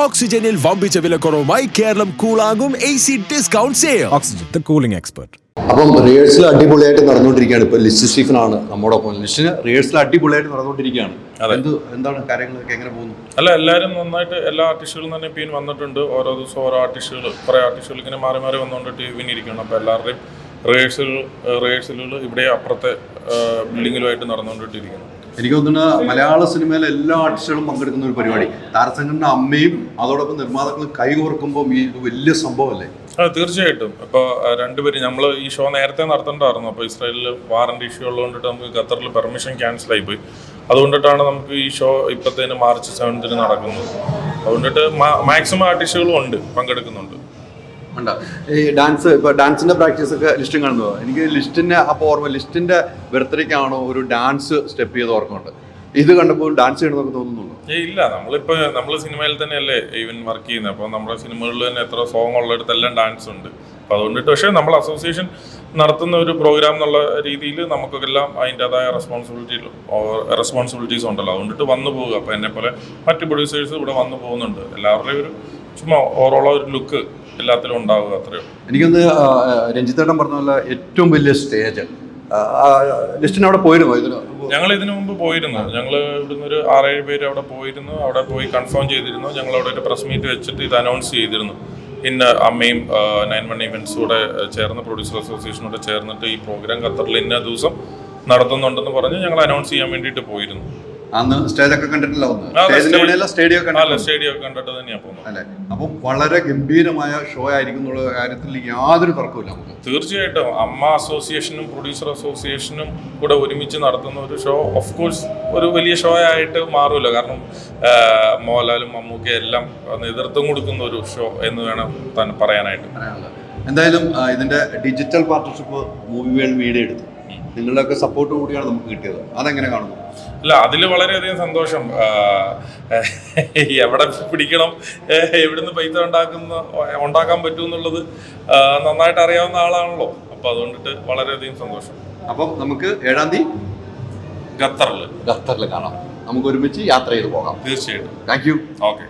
ഓക്സിജനിൽ വമ്പിച്ച വിലക്കുറവുമായി കേരളം കൂളാകും AC discount sale. Oxygen, the cooling expert. അപ്പം റിഹേഴ്സൽ അടിപൊളിയായിട്ട് നടന്നുകൊണ്ടിരിക്കുകയാണ്. ഇപ്പോൾ ലിസ്റ്റ് സ്റ്റീഫനാണ് നമ്മോടൊപ്പം. ലിസ്റ്റിന് റിഹേഴ്സൽ അടിപൊളിയായിട്ട് നടന്നുകൊണ്ടിരിക്കുകയാണ്. എന്താണ് കാര്യങ്ങളൊക്കെ എങ്ങനെ പോകുന്നു? അല്ല, എല്ലാവരും നന്നായിട്ട് എല്ലാ ആർട്ടിസ്റ്റുകളും തന്നെ ഇപ്പം വന്നിട്ടുണ്ട്. ഓരോ ദിവസം ഓരോ ആർട്ടിസ്റ്റുകൾ, കുറേ ആർട്ടിസ്റ്റുകൾ ഇങ്ങനെ മാറി മാറി വന്നുകൊണ്ടിട്ട് ഇരിക്കണം. അപ്പോൾ എല്ലാവരുടെയും റിഹേഴ്സലുകൾ ഇവിടെ അപ്പുറത്തെ ബിൽഡിങ്ങിലുമായിട്ട് നടന്നുകൊണ്ടിരിക്കുന്നു. എനിക്ക് തോന്നുന്നു മലയാള സിനിമയിലെ എല്ലാ ആർട്ടിസ്റ്റുകളും പങ്കെടുക്കുന്ന ഒരു പരിപാടി. താരസംഘടന അമ്മയും അതോടൊപ്പം നിർമ്മാതാക്കളും കൈകോർക്കുമ്പോൾ ഈ വലിയ സംഭവമല്ലേ? തീർച്ചയായിട്ടും. ഇപ്പോൾ രണ്ടുപേരും നമ്മൾ ഈ ഷോ നേരത്തെ നടത്തേണ്ടതായിരുന്നു. അപ്പോൾ ഇസ്രായേലിൽ വാറന്റ് ഇഷ്യൂ ഉള്ളതുകൊണ്ടിട്ട് നമുക്ക് ഖത്തറിൽ പെർമിഷൻ ക്യാൻസൽ ആയിപ്പോയി. അതുകൊണ്ടിട്ടാണ് നമുക്ക് ഈ ഷോ ഇപ്പോഴത്തേന് March 7 നടക്കുന്നത്. അതുകൊണ്ടിട്ട് മാക്സിമം ആർട്ടിസ്റ്റുകളും ഉണ്ട്, പങ്കെടുക്കുന്നുണ്ട്. ഈ ഡാൻസ്, ഇപ്പോൾ ഡാൻസിന്റെ പ്രാക്ടീസ് ഒക്കെ ലിസ്റ്റും കാണുന്നത്. എനിക്ക് ലിസ്റ്റിന്റെ അപ്പോൾ ഓർമ്മ, ലിസ്റ്റിന്റെ ബർത്ത്ഡേക്കാണോ ഒരു ഡാൻസ് സ്റ്റെപ്പ് ചെയ്ത് ഓർക്കുന്നുണ്ട്. ഇത് കണ്ടപ്പോൾ ഡാൻസ് ചെയ്യണമെന്നൊക്കെ തോന്നുന്നുള്ളൂ. ഇല്ല, നമ്മൾ സിനിമയിൽ തന്നെയല്ലേ ഈവൻ വർക്ക് ചെയ്യുന്നത്. അപ്പോൾ നമ്മുടെ സിനിമകളിൽ തന്നെ എത്ര സോങ് ഉള്ളിടത്തെല്ലാം ഡാൻസ് ഉണ്ട്. അപ്പോൾ അതുകൊണ്ടിട്ട് പക്ഷേ നമ്മൾ അസോസിയേഷൻ നടത്തുന്ന ഒരു പ്രോഗ്രാം എന്നുള്ള രീതിയിൽ നമുക്കെല്ലാം അതിൻ്റെതായ റെസ്പോൺസിബിലിറ്റീസ് ഉണ്ടല്ലോ. അതുകൊണ്ടിട്ട് വന്നു പോവുക. അപ്പോൾ എന്നെപ്പോലെ മറ്റ് പ്രൊഡ്യൂസേഴ്സ് ഇവിടെ വന്നു പോകുന്നുണ്ട്. എല്ലാവരുടെയും ഒരു ചുമ്മാ ഓവറോൾ ഒരു ലുക്ക് എല്ലാത്തിലും ഉണ്ടാവുക, അത്രയോ. എനിക്കൊന്ന് രഞ്ജിത്തേട്ടൻ പറഞ്ഞ പോലെ ഏറ്റവും വലിയ സ്റ്റേജ് ലിസ്റ്റിന് അവിടെ പോയിരുന്നു. ഞങ്ങൾ ഇതിനു മുമ്പ് പോയിരുന്നു. ഞങ്ങൾ ഇവിടുന്ന് ഒരു 6-7 പേര് അവിടെ പോയിരുന്നു. അവിടെ പോയി കൺഫേം ചെയ്തിരുന്നു. ഞങ്ങൾ അവിടെ ഒരു പ്രസ് മീറ്റ് വെച്ചിട്ട് ഇത് അനൗൺസ് ചെയ്തിരുന്നു. ഇന്ന് അമ്മയും 9-1 ഇവൻറ്റ്സൂടെ ചേർന്ന്, പ്രൊഡ്യൂസർ അസോസിയേഷനോട് ചേർന്നിട്ട് ഈ പ്രോഗ്രാം ഖത്തറിൽ ഇന്ന ദിവസം നടത്തുന്നുണ്ടെന്ന് പറഞ്ഞ് ഞങ്ങൾ അനൗൺസ് ചെയ്യാൻ വേണ്ടിയിട്ട് പോയിരുന്നു. അന്ന് സ്റ്റേജൊക്കെ കണ്ടിട്ടില്ല, സ്റ്റേഡിയം കണ്ടിട്ട് തന്നെയാണ് പോകുന്നത് അല്ലേ? അപ്പം വളരെ ഗംഭീരമായ ഷോ ആയിരിക്കും എന്നുള്ള കാര്യത്തിൽ യാതൊരു തർക്കമില്ല നമുക്ക്. തീർച്ചയായിട്ടും അമ്മ അസോസിയേഷനും പ്രൊഡ്യൂസർ അസോസിയേഷനും കൂടെ ഒരുമിച്ച് നടത്തുന്ന ഒരു ഷോ ഓഫ് കോഴ്സ് ഒരു വലിയ ഷോ ആയിട്ട് മാറുമല്ലോ. കാരണം മോഹൻലാലും മമ്മൂക്കയും എല്ലാം നേതൃത്വം കൊടുക്കുന്ന ഒരു ഷോ എന്ന് വേണം തന്നെ പറയാനായിട്ട്. എന്തായാലും ഇതിന്റെ digital partnership movie world video എടുത്തു. നിങ്ങളുടെയൊക്കെ സപ്പോർട്ട് കൂടിയാണ് നമുക്ക് കിട്ടിയത്. അതെങ്ങനെ കാണുന്നു? അല്ല, അതിൽ വളരെയധികം സന്തോഷം. എവിടെ പിടിക്കണം, എവിടുന്ന് പൈസ ഉണ്ടാക്കാൻ പറ്റും എന്നുള്ളത് നന്നായിട്ട് അറിയാവുന്ന ആളാണല്ലോ. അപ്പോൾ അതുകൊണ്ടിട്ട് വളരെയധികം സന്തോഷം. അപ്പം നമുക്ക് 7-ാം തീയതി ഖത്തറിൽ കാണാം. നമുക്ക് ഒരുമിച്ച് യാത്ര ചെയ്ത് പോകാം. തീർച്ചയായിട്ടും. Thank you. ഓക്കെ.